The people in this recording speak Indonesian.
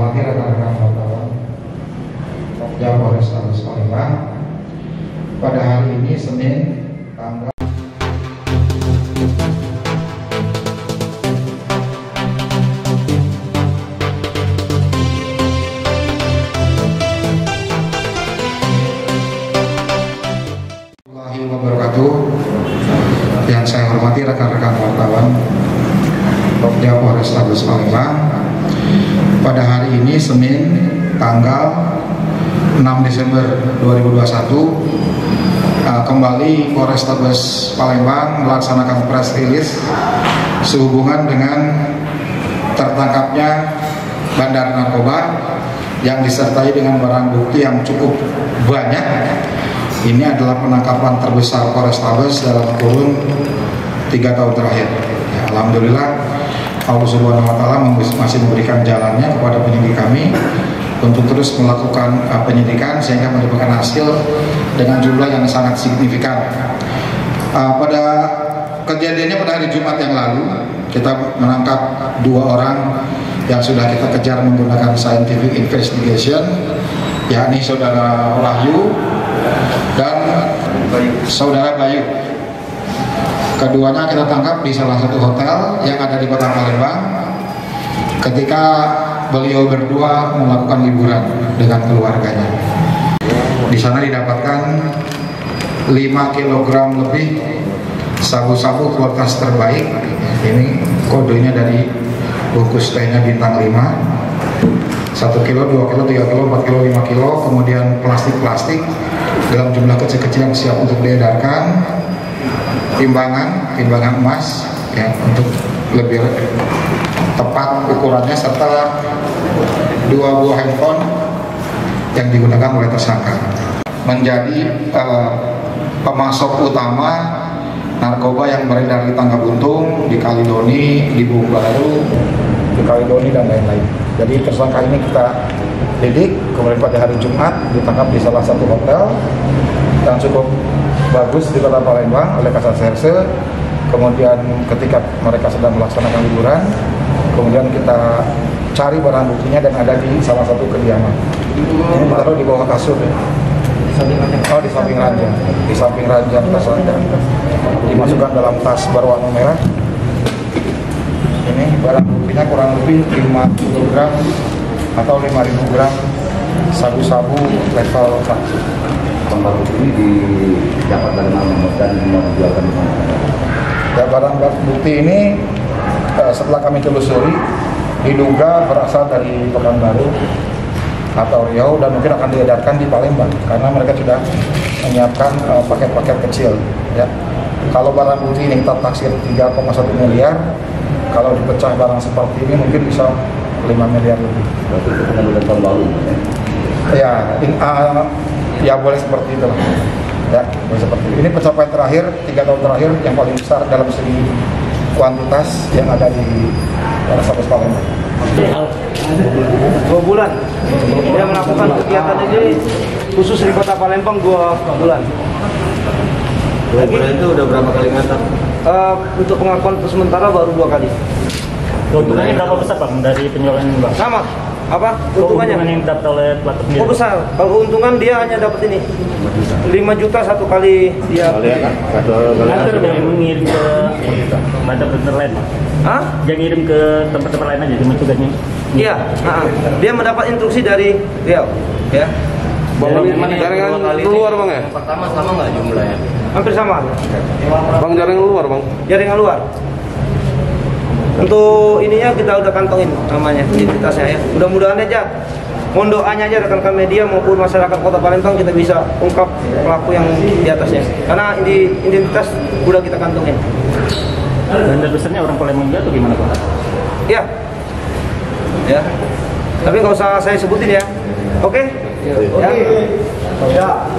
hormati rekan-rekan wartawan Polda Polrestabes Palembang, pada hari ini Senin tanggal wabarakatuh. Yang saya hormati rekan-rekan wartawan Polda Polrestabes Palembang, pada hari ini Senin tanggal 6 Desember 2021 kembali Polrestabes Palembang melaksanakan press release sehubungan dengan tertangkapnya bandar narkoba yang disertai dengan barang bukti yang cukup banyak. Ini adalah penangkapan terbesar Polrestabes dalam kurun 3 tahun terakhir. Ya, alhamdulillah Allah Subhanahu wa Ta'ala masih memberikan jalannya kepada penyidik kami untuk terus melakukan penyidikan sehingga mendapatkan hasil dengan jumlah yang sangat signifikan. Pada kejadiannya pada hari Jumat yang lalu kita menangkap 2 orang yang sudah kita kejar menggunakan scientific investigation, yakni saudara Wahyu dan saudara Bayu. Keduanya kita tangkap di salah satu hotel yang ada di Kota Palembang ketika beliau berdua melakukan liburan dengan keluarganya. Di sana didapatkan 5 kg lebih sabu-sabu kualitas terbaik. Ini kodenya dari bungkus tehnya bintang 5. 1 kilo, 2 kilo, 3 kilo, 4 kilo, 5 kilo, kemudian plastik-plastik dalam jumlah kecil-kecil yang siap untuk diedarkan, timbangan emas ya untuk lebih tepat ukurannya, serta 2 buah handphone yang digunakan oleh tersangka. Menjadi pemasok utama narkoba yang beredar di Tangga Buntung, di Kalidoni, di Bung Baru, di Kalidoni dan lain-lain. Jadi tersangka ini kita lidik, kemudian pada hari Jumat ditangkap di salah satu hotel yang cukup bagus di Kota Palembang oleh Kasat Serse. Kemudian ketika mereka sedang melaksanakan liburan, kemudian kita cari barang buktinya dan ada di salah satu kediaman. Ini ditaruh di bawah kasur ya. Oh, di samping ranjang. Di samping ranjang tas ranjang. Dimasukkan dalam tas berwarna merah. Ini barang buktinya kurang lebih 5 kg atau 5.000 gram sabu-sabu level 1. Barang bukti ini didapat dari mana dan mau dijualkan di mana? Ya, barang bukti ini setelah kami telusuri diduga berasal dari Pekanbaru atau Riau dan mungkin akan diedarkan di Palembang karena mereka sudah menyiapkan paket-paket kecil. Ya, kalau barang bukti ini kita taksir 3,1 miliar, kalau dipecah barang seperti ini mungkin bisa 5 miliar lebih. Berarti itu pengaduan tahun lalu ya? Ya boleh seperti itu lah. Ya, boleh seperti itu. Ini pencapaian terakhir 3 tahun terakhir yang paling besar dalam segi kuantitas yang ada di Polrestabes Palembang. 2 bulan. Dia melakukan kegiatan ini khusus di Kota Palembang 2 bulan. 2 bulan itu udah berapa kali ngantar? Untuk pengakuan sementara baru 2 kali. Keuntungannya berapa besar Pak dari penjualan ini Bang? Sama. Apa? Keuntungannya? Keuntungan yang dapat oleh pelaku sendiri? Oh, besar. Kalau keuntungan dia hanya dapat ini 5 juta satu kali dia. Nanti yang mengirim ke tempat lain Pak? Hah? Yang ngirim ke tempat-tempat lain aja cuma tugasnya? Iya. Dia mendapat instruksi dari Riau. Ya. Jaringan luar Bang ya? Pertama sama nggak jumlahnya? Hampir sama. Bang, jaringan luar Bang? Jaringan luar. Untuk ininya kita udah kantongin namanya, identitasnya ya. Mudah-mudahan aja, mohon doanya aja rekan-rekan media maupun masyarakat Kota Palembang kita bisa ungkap pelaku yang di atasnya. Karena identitas udah kita kantongin. Bandar besarnya orang Palembang juga atau gimana Pak? Ya, ya. Tapi nggak usah saya sebutin ya. Oke? Ya. Ya.